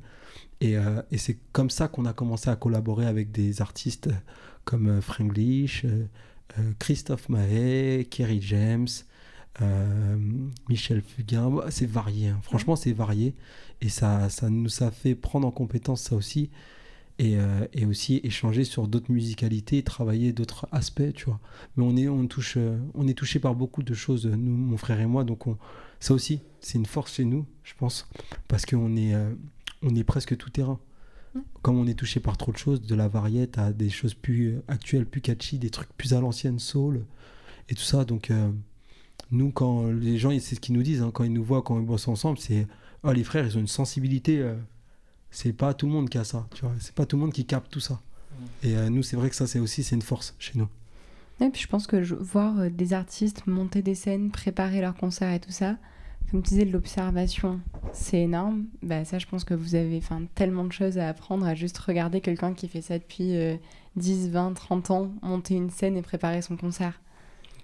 S2: Et c'est comme ça qu'on a commencé à collaborer avec des artistes comme Franglish, Christophe Mahé, Kerry James, Michel Fugain. C'est varié, hein. Franchement, c'est varié. Et ça nous a fait prendre en compétence ça aussi. Et aussi échanger sur d'autres musicalités, travailler d'autres aspects, tu vois. Mais on est touché par beaucoup de choses, nous, mon frère et moi. Donc ça aussi, c'est une force chez nous, je pense, parce qu'on est presque tout terrain. Comme on est touché par trop de choses, de la variette à des choses plus actuelles, plus catchy, des trucs plus à l'ancienne, soul, et tout ça. Donc nous, quand les gens, c'est ce qu'ils nous disent, hein, quand ils nous voient, quand ils bossent ensemble, c'est les frères, ils ont une sensibilité... c'est pas tout le monde qui a ça, tu vois. C'est pas tout le monde qui capte tout ça. Et nous, c'est vrai que ça, c'est une force chez nous.
S1: Et puis je pense que voir des artistes monter des scènes, préparer leurs concerts et tout ça, comme tu disais, de l'observation, c'est énorme. Ça, je pense que vous avez tellement de choses à apprendre à juste regarder quelqu'un qui fait ça depuis 10, 20, 30 ans, monter une scène et préparer son concert.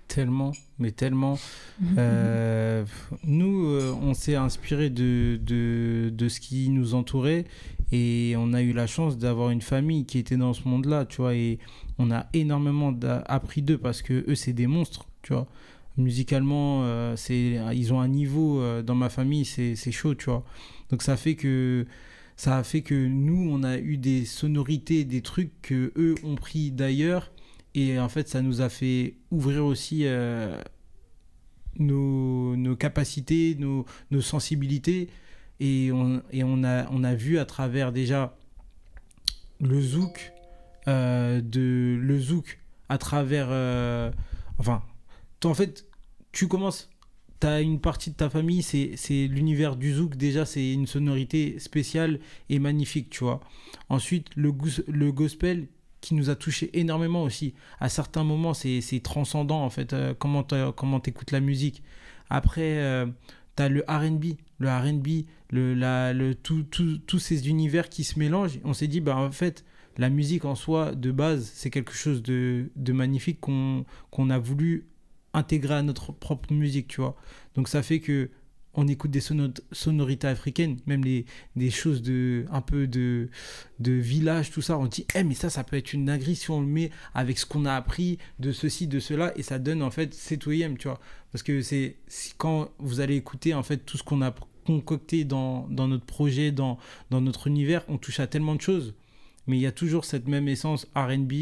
S3: Tellement, mais tellement. Nous, on s'est inspiré de ce qui nous entourait et on a eu la chance d'avoir une famille qui était dans ce monde-là, tu vois, et on a énormément appris d'eux parce que eux, c'est des monstres, tu vois. Musicalement, ils ont un niveau, dans ma famille, c'est chaud, tu vois. Donc ça a fait que nous, on a eu des sonorités, des trucs que eux ont pris d'ailleurs. Et en fait, ça nous a fait ouvrir aussi nos capacités, nos sensibilités. Et on a vu à travers déjà le zouk, à travers... en fait, tu commences... Tu as une partie de ta famille, c'est l'univers du zouk. Déjà, c'est une sonorité spéciale et magnifique, tu vois. Ensuite, le gospel... qui nous a touché énormément aussi. À certains moments, c'est transcendant, en fait, comment t'écoutes la musique. Après, t'as le R&B. Le R&B, tous ces univers qui se mélangent. On s'est dit, en fait, la musique en soi, de base, c'est quelque chose de magnifique qu'on a voulu intégrer à notre propre musique, tu vois. Donc, ça fait que on écoute des sonorités africaines, même des choses un peu de village, tout ça. On dit, mais ça peut être une dinguerie si on le met avec ce qu'on a appris de ceci, de cela, et ça donne en fait C2M, tu vois. Parce que c'est quand vous allez écouter en fait tout ce qu'on a concocté dans notre projet, dans notre univers, on touche à tellement de choses, mais il y a toujours cette même essence R&B,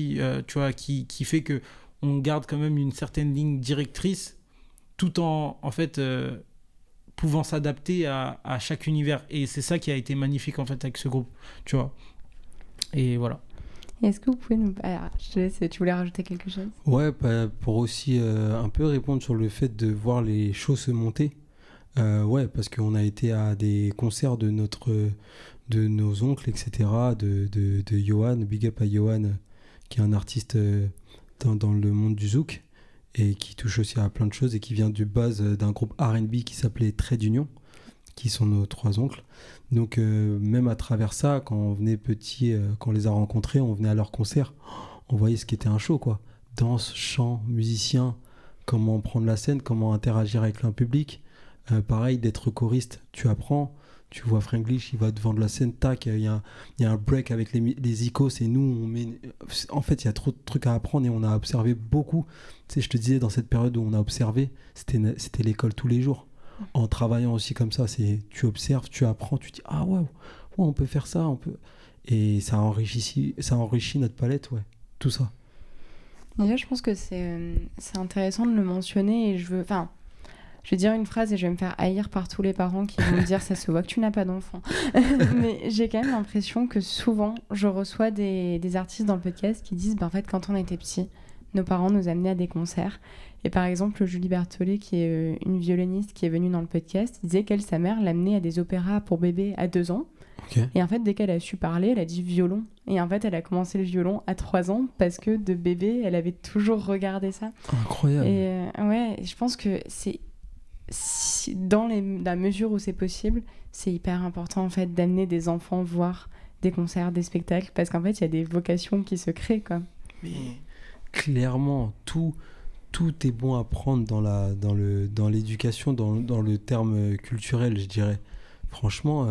S3: tu vois, qui fait que on garde quand même une certaine ligne directrice, tout en fait pouvant s'adapter à chaque univers. Et c'est ça qui a été magnifique en fait avec ce groupe, tu vois. Et voilà.
S1: Est-ce que vous pouvez nous... Alors, je te laisse, tu voulais rajouter quelque chose?
S2: Ouais, pour aussi un peu répondre sur le fait de voir les shows se monter. Ouais, parce qu'on a été à des concerts de nos oncles, etc., de Johan, big up à Johan, qui est un artiste dans le monde du zouk, et qui touche aussi à plein de choses, et qui vient du base d'un groupe R&B qui s'appelait Trait d'Union, qui sont nos 3 oncles. Donc même à travers ça, quand on venait petit, quand on les a rencontrés, on venait à leur concert, on voyait ce qu'était un show, quoi. Danse, chant, musicien, comment prendre la scène, comment interagir avec le public. Pareil, d'être choriste, tu apprends. Tu vois Franglish, il va devant de la scène, tac, il y a un break avec les icônes, et nous, on met... En fait, il y a trop de trucs à apprendre, et on a observé beaucoup. Tu sais, je te disais, dans cette période où on a observé, c'était l'école tous les jours. En travaillant aussi comme ça, tu observes, tu apprends, tu dis, ah ouais, on peut faire ça, on peut... Et ça enrichit notre palette, ouais, tout ça.
S1: Déjà, je pense que c'est intéressant de le mentionner, et je vais dire une phrase et je vais me faire haïr par tous les parents qui vont me dire ça se voit que tu n'as pas d'enfant. Mais j'ai quand même l'impression que souvent, je reçois des artistes dans le podcast qui disent en fait, quand on était petits, nos parents nous amenaient à des concerts. Et par exemple, Julie Berthollet, qui est une violoniste qui est venue dans le podcast, disait qu'elle, sa mère, l'amenait à des opéras pour bébé à 2 ans.
S2: Okay.
S1: Et en fait, dès qu'elle a su parler, elle a dit violon. Et en fait, elle a commencé le violon à 3 ans parce que de bébé, elle avait toujours regardé ça.
S2: Incroyable.
S1: Et ouais, je pense que c'est... dans la mesure où c'est possible, c'est hyper important en fait d'amener des enfants voir des concerts, des spectacles, parce qu'en fait il y a des vocations qui se créent, quoi.
S2: Mais clairement, tout est bon à prendre dans l'éducation, dans le terme culturel, je dirais. Franchement,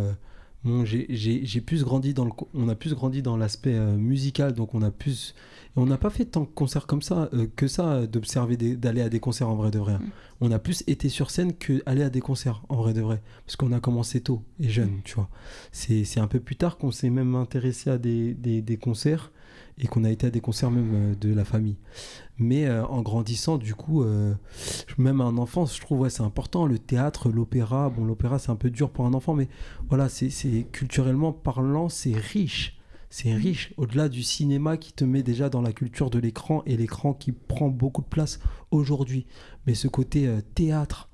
S2: j'ai plus grandi on a plus grandi dans l'aspect musical, donc on n'a pas fait tant de concerts comme ça que ça, d'aller à des concerts en vrai de vrai. On a plus été sur scène que aller à des concerts en vrai de vrai, parce qu'on a commencé tôt et jeune, tu vois. C'est un peu plus tard qu'on s'est même intéressé à des concerts, et qu'on a été à des concerts même de la famille. Mais en grandissant, du coup, même à un enfant, je trouve, ouais, c'est important. Le théâtre, l'opéra, bon, l'opéra, c'est un peu dur pour un enfant, mais voilà, c'est culturellement parlant, c'est riche. C'est riche, au-delà du cinéma qui te met déjà dans la culture de l'écran, et l'écran qui prend beaucoup de place aujourd'hui. Mais ce côté théâtre,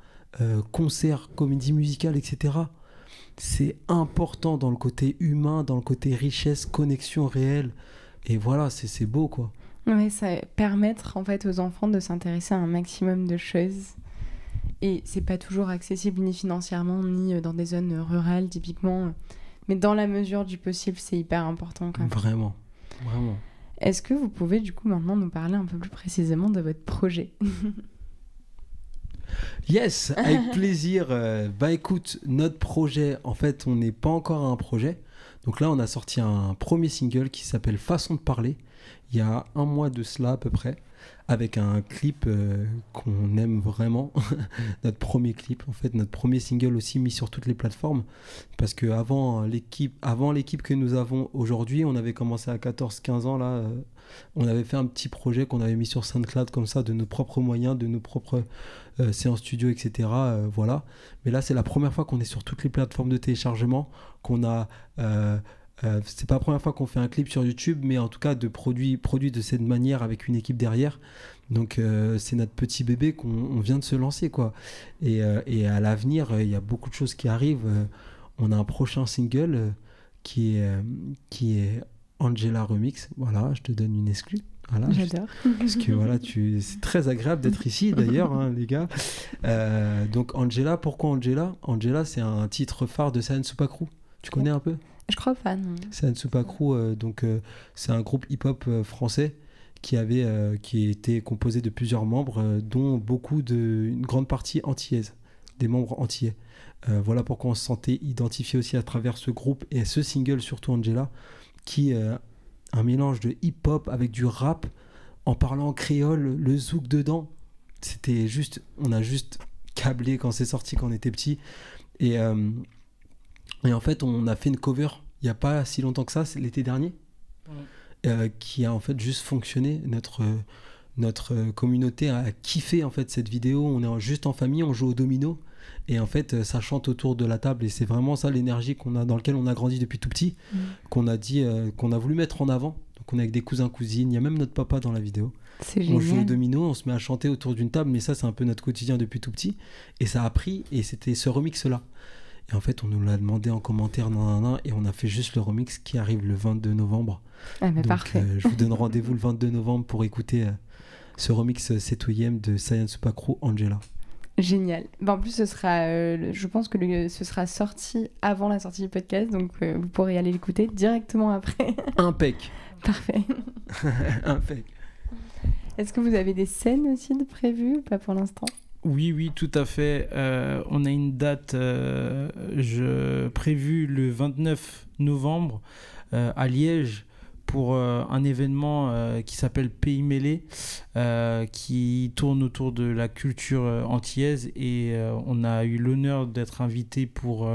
S2: concert, comédie musicale, etc., c'est important dans le côté humain, dans le côté richesse, connexion réelle. Et voilà, c'est beau, quoi.
S1: Ouais, ça permettre en fait aux enfants de s'intéresser à un maximum de choses. Et c'est pas toujours accessible ni financièrement, ni dans des zones rurales, typiquement. Mais dans la mesure du possible, c'est hyper important, quand même.
S2: Vraiment, vraiment.
S1: Est-ce que vous pouvez du coup maintenant nous parler un peu plus précisément de votre projet?
S2: Yes, avec plaisir. Bah écoute, notre projet, en fait, on n'est pas encore à un projet. Donc là, on a sorti un premier single qui s'appelle Façon de parler, il y a 1 mois de cela à peu près, avec un clip qu'on aime vraiment. Notre premier clip, en fait, notre premier single aussi mis sur toutes les plateformes, parce que avant l'équipe que nous avons aujourd'hui, on avait commencé à 14-15 ans là, on avait fait un petit projet qu'on avait mis sur SoundCloud comme ça, de nos propres moyens, de nos propres séances studio, etc. Voilà. Mais là, c'est la première fois qu'on est sur toutes les plateformes de téléchargement, qu'on a... c'est pas la première fois qu'on fait un clip sur YouTube, mais en tout cas de produit de cette manière avec une équipe derrière. Donc c'est notre petit bébé qu'on vient de se lancer, quoi. Et à l'avenir, il y a beaucoup de choses qui arrivent. On a un prochain single qui est Angela Remix. Voilà, je te donne une exclue. Voilà,
S1: j'adore.
S2: Parce que voilà, c'est très agréable d'être ici d'ailleurs, hein, les gars. Donc Angela, pourquoi Angela? Angela, c'est un titre phare de San Supakru. Tu connais un peu?
S1: Je crois pas, non.
S2: San Supakru, donc c'est un groupe hip-hop français qui était composé de plusieurs membres, dont une grande partie antillaise. des membres antillais. Voilà pourquoi on se sentait identifié aussi à travers ce groupe et ce single, surtout Angela, qui est un mélange de hip-hop avec du rap, en parlant en créole, le zouk dedans. C'était juste, on a juste câblé quand c'est sorti, quand on était petit. Et en fait, on a fait une cover il n'y a pas si longtemps que ça, c'est l'été dernier, qui a en fait juste fonctionné. Notre communauté a kiffé en fait cette vidéo. On est juste en famille, on joue au domino. Et en fait, ça chante autour de la table. Et c'est vraiment ça l'énergie dans laquelle on a grandi depuis tout petit, qu'on a dit, qu'on a voulu mettre en avant. Donc on est avec des cousins, cousines. Il y a même notre papa dans la vidéo.
S1: C'est génial.
S2: On joue au domino, on se met à chanter autour d'une table. Mais ça, c'est un peu notre quotidien depuis tout petit. Et ça a pris. Et c'était ce remix-là. Et en fait, on nous l'a demandé en commentaire, et on a fait juste le remix qui arrive le 22 novembre.
S1: Ah, mais
S2: donc,
S1: parfait.
S2: Je vous donne rendez-vous le 22 novembre pour écouter ce remix Setuyem de Saiyan Supakru Angela.
S1: Génial. En plus, ce sera, je pense que ce sera sorti avant la sortie du podcast, donc vous pourrez aller l'écouter directement après.
S2: Impec.
S1: Parfait.
S2: Impec.
S1: Est-ce que vous avez des scènes aussi de prévues? Pas pour l'instant.
S3: Oui, tout à fait. On a une date prévue le 29 novembre à Liège pour un événement qui s'appelle Pays Mêlé, qui tourne autour de la culture antillaise, et on a eu l'honneur d'être invité pour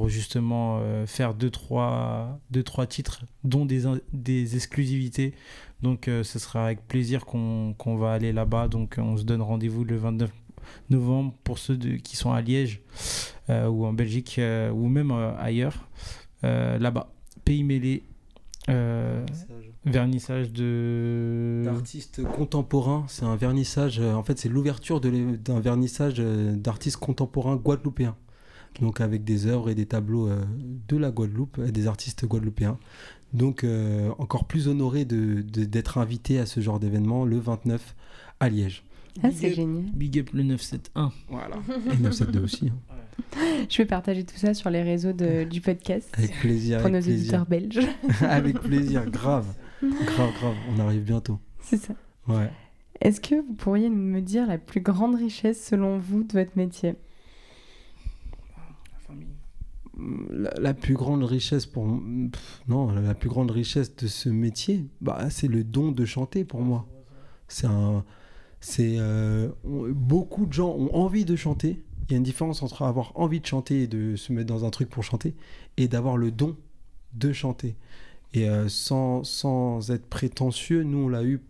S3: justement faire deux, trois titres, dont des exclusivités. Donc ce sera avec plaisir qu'on va aller là-bas. Donc on se donne rendez-vous le 29 novembre pour ceux qui sont à Liège ou en Belgique ou même ailleurs. Là-bas, Pays Mêlé, vernissage
S2: d'artistes contemporains. C'est un vernissage, en fait c'est l'ouverture d'un vernissage d'artistes contemporains guadeloupéens. Donc avec des œuvres et des tableaux de la Guadeloupe, des artistes guadeloupéens. Donc encore plus honoré d'être invité à ce genre d'événement le 29 à Liège.
S1: Ah, c'est génial.
S3: Big up le 971.
S2: Voilà. Et 972 aussi.
S1: Je vais partager tout ça sur les réseaux du podcast.
S2: Avec plaisir.
S1: Pour nos auditeurs belges.
S2: Avec plaisir, grave. Grave. On arrive bientôt.
S1: C'est ça.
S2: Ouais.
S1: Est-ce que vous pourriez me dire la plus grande richesse selon vous de votre métier?
S2: La plus grande richesse la plus grande richesse de ce métier, c'est le don de chanter pour moi. Beaucoup de gens ont envie de chanter. Il y a une différence entre avoir envie de chanter et de se mettre dans un truc pour chanter, et d'avoir le don de chanter. Et sans être prétentieux, nous on l'a eu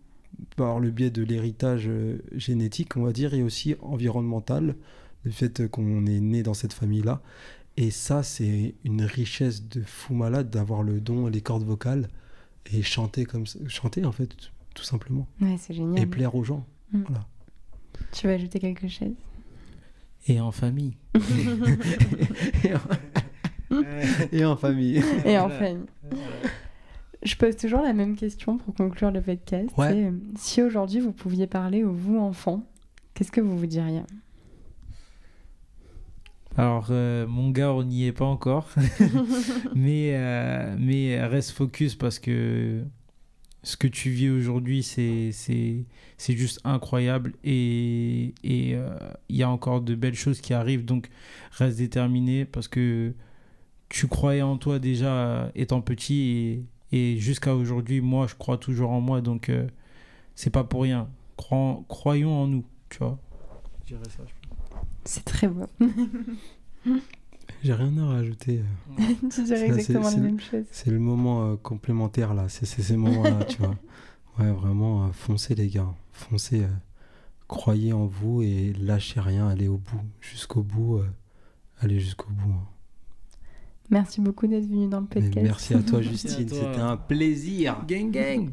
S2: par le biais de l'héritage génétique, on va dire, et aussi environnemental, le fait qu'on est né dans cette famille-là. Et ça, c'est une richesse de fou malade d'avoir le don, les cordes vocales, et chanter comme ça. Chanter, en fait, tout simplement.
S1: Ouais, c'est génial.
S2: Et plaire aux gens. Voilà.
S1: Tu veux ajouter quelque chose?
S3: Et en famille.
S2: Et en famille.
S1: Et en famille. Je pose toujours la même question pour conclure le podcast.
S2: Ouais.
S1: Si aujourd'hui vous pouviez parler au vous enfant, qu'est-ce que vous diriez?
S3: Alors, mon gars, on n'y est pas encore. mais reste focus, parce que ce que tu vis aujourd'hui, c'est juste incroyable. Et il y a encore de belles choses qui arrivent. Donc, reste déterminé, parce que tu croyais en toi déjà étant petit. Et jusqu'à aujourd'hui, moi, je crois toujours en moi. Donc, c'est pas pour rien. Croyons en nous, tu vois. Je dirais ça, je pense.
S1: C'est très beau.
S2: J'ai rien à rajouter.
S1: Tu dirais exactement la même chose.
S2: C'est le moment complémentaire là. C'est ces moments-là, tu vois. Ouais, vraiment, foncez les gars. Foncez. Croyez en vous et lâchez rien. Allez au bout. Jusqu'au bout. Allez jusqu'au bout.
S1: Merci beaucoup d'être venu dans le podcast.
S2: Merci à toi, Justine. C'était un plaisir.
S3: Gang, gang.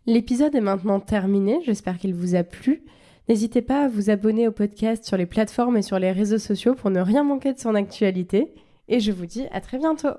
S1: L'épisode est maintenant terminé. J'espère qu'il vous a plu. N'hésitez pas à vous abonner au podcast sur les plateformes et sur les réseaux sociaux pour ne rien manquer de son actualité. Et je vous dis à très bientôt.